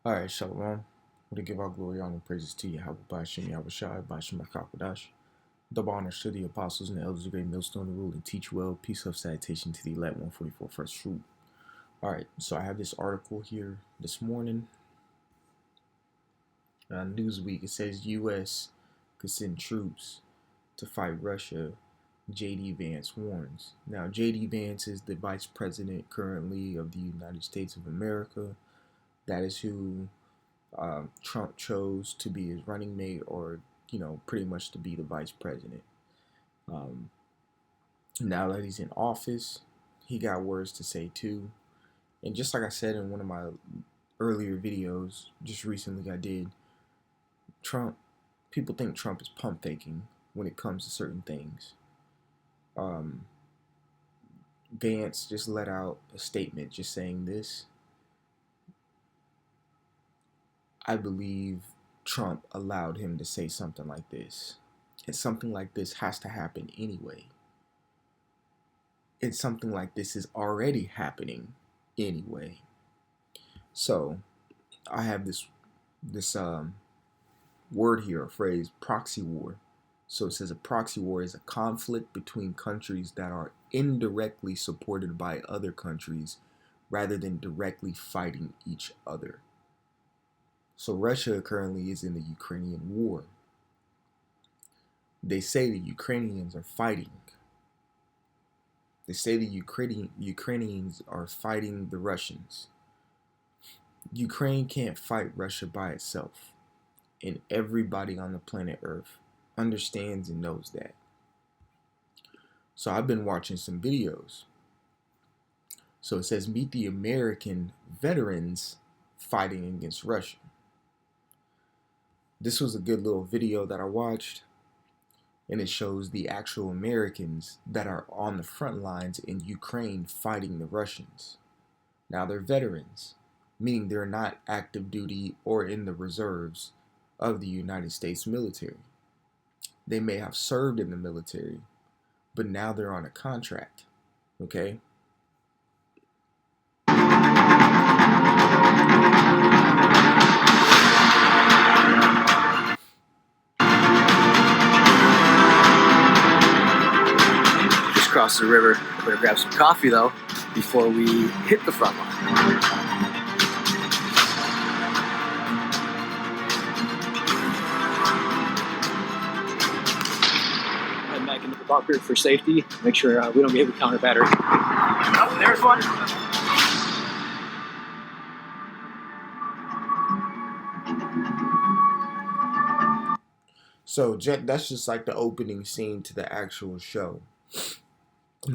All right, Shalom. We give our glory, honor, and praises to Yahweh, Bashim, Yahweh Shai, Bashim, Kakadash. Double honors to the apostles and the elders of great millstone to rule and teach well. Peace of salutation to the elect 144 first fruit. All right, so I have this article here this morning. Newsweek, it says U.S. could send troops to fight Russia. J.D. Vance warns. Now, J.D. Vance is the vice president currently of the United States of America. That is who Trump chose to be his running mate, or pretty much to be the vice president. Um, Now that he's in office, he got words to say too. And just like I said in one of my earlier videos, just recently I did, Trump, people think Trump is pump faking when it comes to certain things. Um, Vance just let out a statement just saying this. I believe Trump allowed him to say something like this. And something like this has to happen anyway. And something like this is already happening anyway. So I have this word here, a phrase, proxy war. So it says a proxy war is a conflict between countries that are indirectly supported by other countries rather than directly fighting each other. So Russia currently is in the Ukrainian war. They say the Ukrainians are fighting. They say the Ukrainians are fighting the Russians. Ukraine can't fight Russia by itself. And everybody on the planet Earth understands and knows that. So I've been watching some videos. So it says, meet the American veterans fighting against Russia. This was a good little video that I watched. And it shows the actual Americans that are on the front lines in Ukraine fighting the Russians. Now they're veterans, meaning they're not active duty or in the reserves of the United States military. They may have served in the military, but now they're on a contract, okay? Just crossed the river. Better grab some coffee though before we hit the front line. Head back into the bunker for safety. Make sure we don't get hit with counter battery. Oh, there's one. So that's just like the opening scene to the actual show.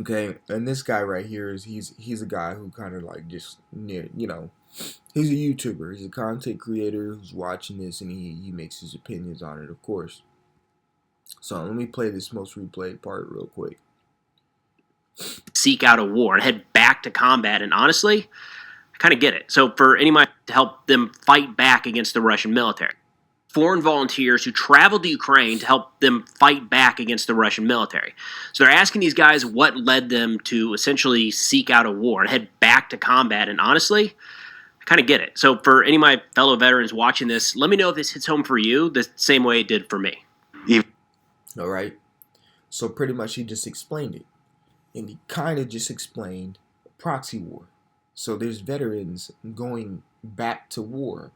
Okay, and this guy right here he's a guy who kind of like just he's a YouTuber, he's a content creator who's watching this, and he makes his opinions on it, of course. So let me play this most replayed part real quick. Seek out a war and head back to combat, and honestly, I kind of get it. So for anybody to help them fight back against the Russian military. Foreign volunteers who traveled to Ukraine to help them fight back against the Russian military. So they're asking these guys what led them to essentially seek out a war and head back to combat. And honestly, I kind of get it. So for any of my fellow veterans watching this, let me know if this hits home for you the same way it did for me. All right. So pretty much he just explained it. And he kind of just explained proxy war. So there's veterans going back to war.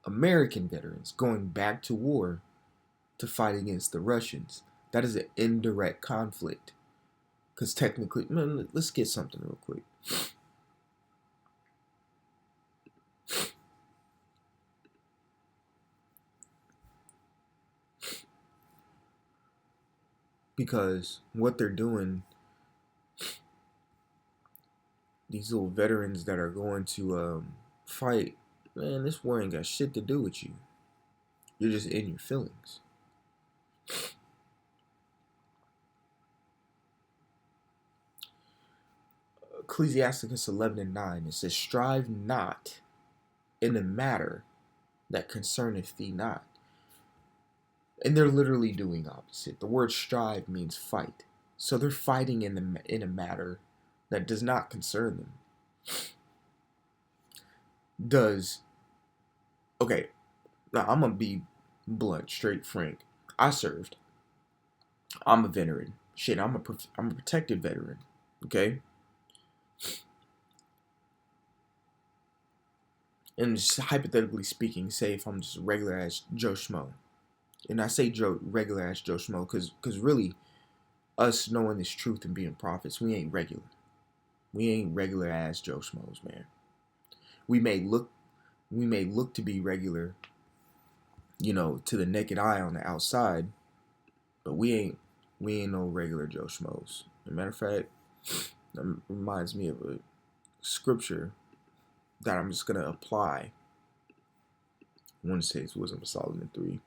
American veterans going back to war to fight against the Russians. That is an indirect conflict. Because technically, let's get something real quick. Because what they're doing, these little veterans that are going to fight, man, this war ain't got shit to do with you. You're just in your feelings. Ecclesiasticus 11:9, it says, strive not in the matter that concerneth thee not. And they're literally doing opposite. The word strive means fight. So they're fighting in a matter that does not concern them. Does Okay, now I'm gonna be blunt, straight, frank. I served. I'm a veteran. Shit, I'm a protected veteran. Okay, and just hypothetically speaking, say if I'm just regular ass Joe Schmo, and I say regular ass Joe Schmo because really us knowing this truth and being prophets, we ain't regular. We ain't regular ass Joe Schmoes, man. We may look to be regular, to the naked eye on the outside, but we ain't no regular Joe Schmoes. As a matter of fact, that reminds me of a scripture that I'm just gonna apply. I want to say it's Wisdom of Solomon 3.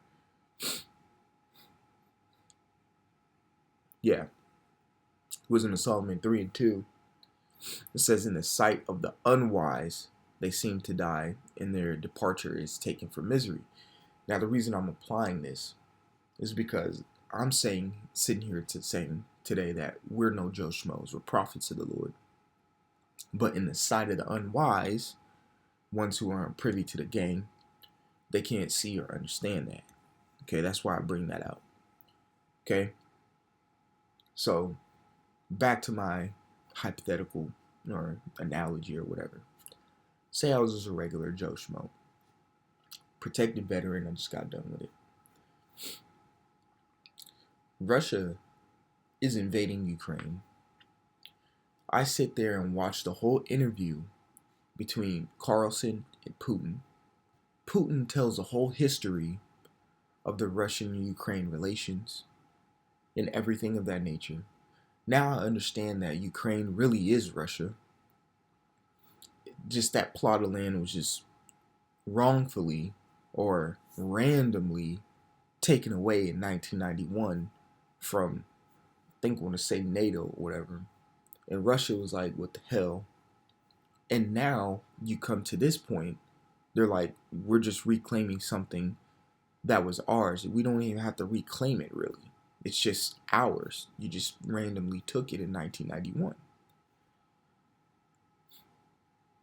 Yeah, Wisdom of Solomon 3 and 2. It says, "In the sight of the unwise, they seem to die, and their departure is taken for misery." Now, the reason I'm applying this is because I'm sitting here saying today that we're no Joe Schmoes, we're prophets of the Lord. But in the sight of the unwise, ones who aren't privy to the game, they can't see or understand that. Okay, that's why I bring that out. Okay, so back to my hypothetical or analogy or whatever. Say I was just a regular Joe Schmo, protected veteran, I just got done with it. Russia is invading Ukraine. I sit there and watch the whole interview between Carlson and Putin. Putin tells the whole history of the Russian-Ukraine relations and everything of that nature. Now I understand that Ukraine really is Russia. Just that plot of land was just wrongfully or randomly taken away in 1991 from, I think I want to say NATO or whatever. And Russia was like, what the hell? And now you come to this point, they're like, we're just reclaiming something that was ours. We don't even have to reclaim it really. It's just ours. You just randomly took it in 1991.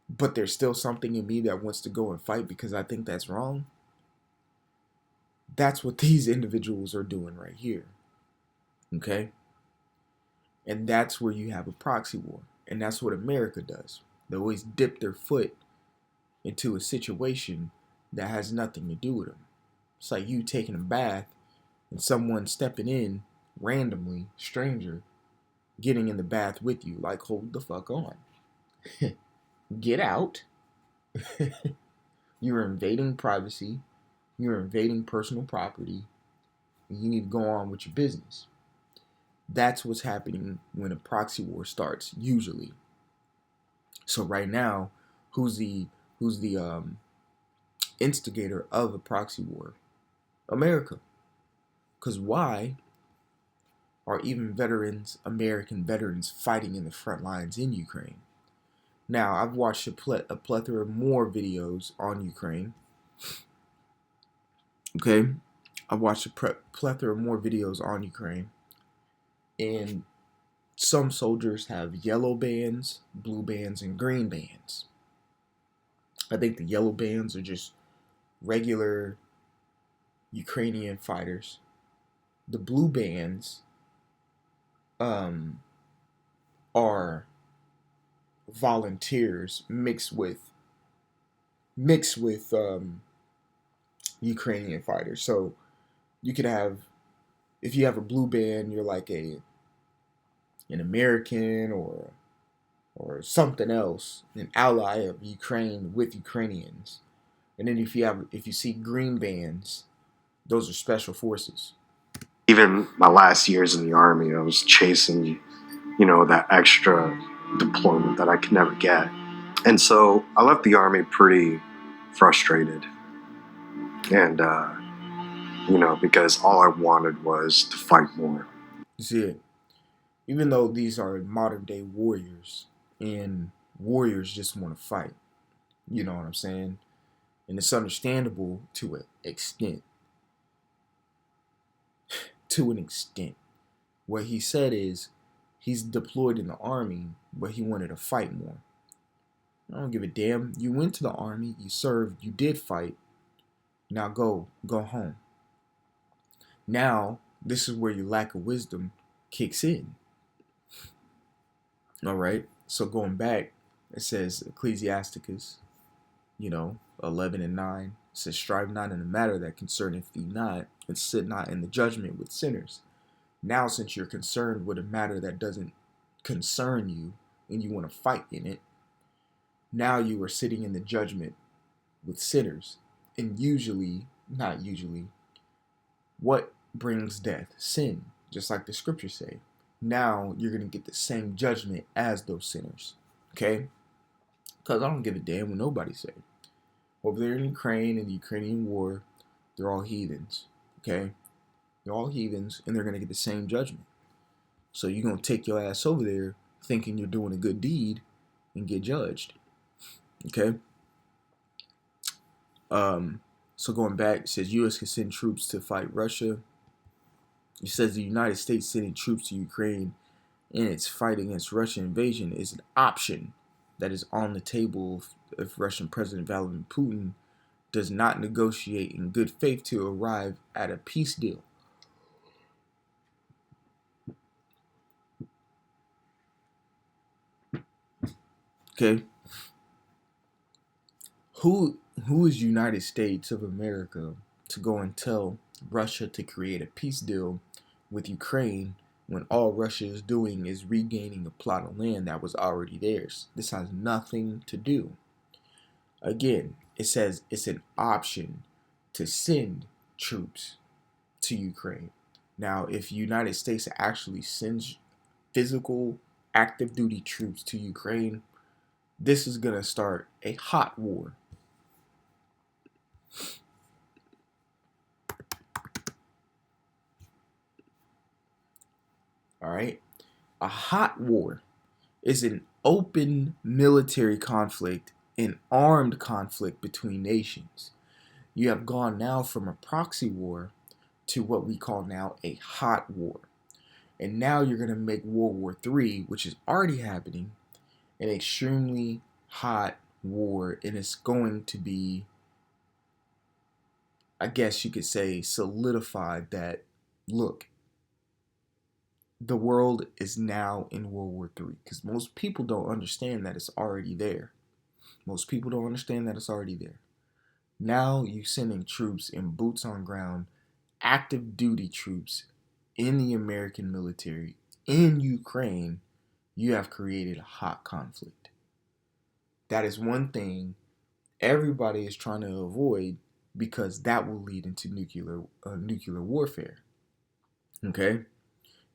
But there's still something in me that wants to go and fight because I think that's wrong. That's what these individuals are doing right here. Okay? And that's where you have a proxy war. And that's what America does. They always dip their foot into a situation that has nothing to do with them. It's like you taking a bath and someone stepping in randomly, stranger, getting in the bath with you. Like, hold the fuck on. Get out. You're invading privacy. You're invading personal property. You need to go on with your business. That's what's happening when a proxy war starts, usually. So right now, who's the instigator of a proxy war? America. Because why are even American veterans, fighting in the front lines in Ukraine? Now, I've watched a plethora of more videos on Ukraine. Okay? I've watched a plethora of more videos on Ukraine. And some soldiers have yellow bands, blue bands, and green bands. I think the yellow bands are just regular Ukrainian fighters. The blue bands are volunteers mixed with Ukrainian fighters. So you could have, if you have a blue band, you're like an American or something else, an ally of Ukraine with Ukrainians. And then if you see green bands, those are special forces. Even my last years in the Army, I was chasing, that extra deployment that I could never get. And so I left the Army pretty frustrated. And, because all I wanted was to fight more. You see it? Even though these are modern day warriors, and warriors just want to fight. You know what I'm saying? And it's understandable to an extent. To an extent. What he said is he's deployed in the army, but he wanted to fight more. I don't give a damn. You went to the army, you served, you did fight. Now go home. Now, this is where your lack of wisdom kicks in. All right. So going back, it says Ecclesiasticus, 11:9. It says, strive not in the matter that concerneth thee not, and sit not in the judgment with sinners. Now, since you're concerned with a matter that doesn't concern you and you want to fight in it, now you are sitting in the judgment with sinners. And not usually, what brings death? Sin, just like the scriptures say. Now you're going to get the same judgment as those sinners. Okay? Because I don't give a damn what nobody say. Over there in Ukraine, in the Ukrainian war, they're all heathens. Okay? They're all heathens, and they're going to get the same judgment. So you're going to take your ass over there thinking you're doing a good deed and get judged. Okay? So going back, it says U.S. can send troops to fight Russia. It says the United States sending troops to Ukraine in its fight against Russian invasion is an option that is on the table if Russian President Vladimir Putin does not negotiate in good faith to arrive at a peace deal. Okay? Who is United States of America to go and tell Russia to create a peace deal with Ukraine when all Russia is doing is regaining a plot of land that was already theirs? This has nothing to do. Again, it says it's an option to send troops to Ukraine. Now, if United States actually sends physical active duty troops to Ukraine, this is going to start a hot war. All right? A hot war is an open military conflict, an armed conflict between nations. You have gone now from a proxy war to what we call now a hot war. And now you're going to make World War III, which is already happening, an extremely hot war. And it's going to be, I guess you could say, solidified that, look, the world is now in World War III. Because most people don't understand that it's already there. Most people don't understand that it's already there. Now you're sending troops in boots on ground, active duty troops in the American military in Ukraine. You have created a hot conflict. That is one thing everybody is trying to avoid because that will lead into nuclear warfare. Okay?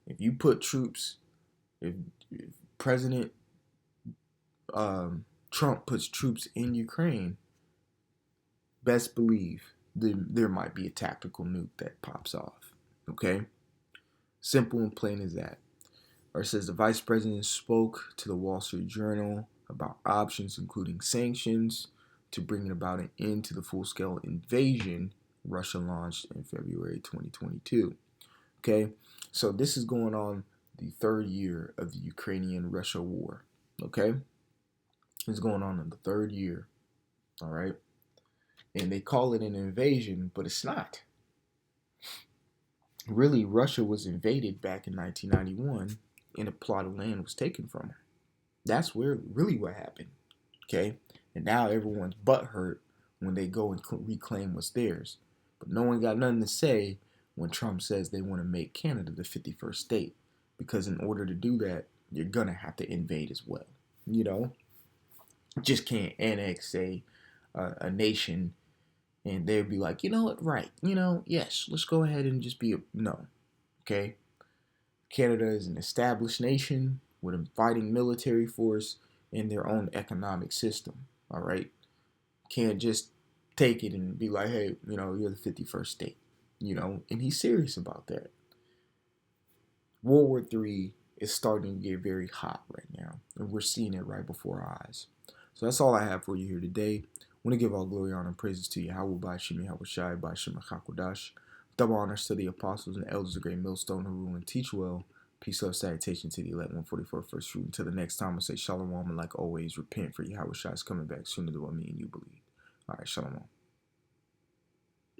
If you put troops, if President Trump puts troops in Ukraine, best believe there might be a tactical nuke that pops off. Okay? Simple and plain as that. Or it says the vice president spoke to the Wall Street Journal about options, including sanctions, to bring about an end to the full-scale invasion Russia launched in February 2022. Okay? So this is going on the third year of the Ukrainian-Russia war. Okay? It's going on in the third year. All right? And they call it an invasion, but it's not. Really, Russia was invaded back in 1991 and a plot of land was taken from them. That's really what happened. Okay? And now everyone's butthurt when they go and reclaim what's theirs. But no one got nothing to say when Trump says they want to make Canada the 51st state. Because in order to do that, you're going to have to invade as well. Just can't annex a nation and they'd be like, you know what, right, yes, let's go ahead and just be no. Okay? Canada is an established nation with a fighting military force and their own economic system. All right? Can't just take it and be like, hey, you're the 51st state. And he's serious about that. World War III is starting to get very hot right now, and we're seeing it right before our eyes. So that's all I have for you here today. I want to give all glory, honor, and praises to Yahweh by Shemi Hawashai by Shema Hakodash. Double honors to the apostles and elders of the great millstone who rule and teach well. Peace, love, salutation to the elect 144 first fruit. Until the next time, I say shalom, and like always, repent for Yahweh Shai is coming back sooner than what me and you believe. All right, shalom.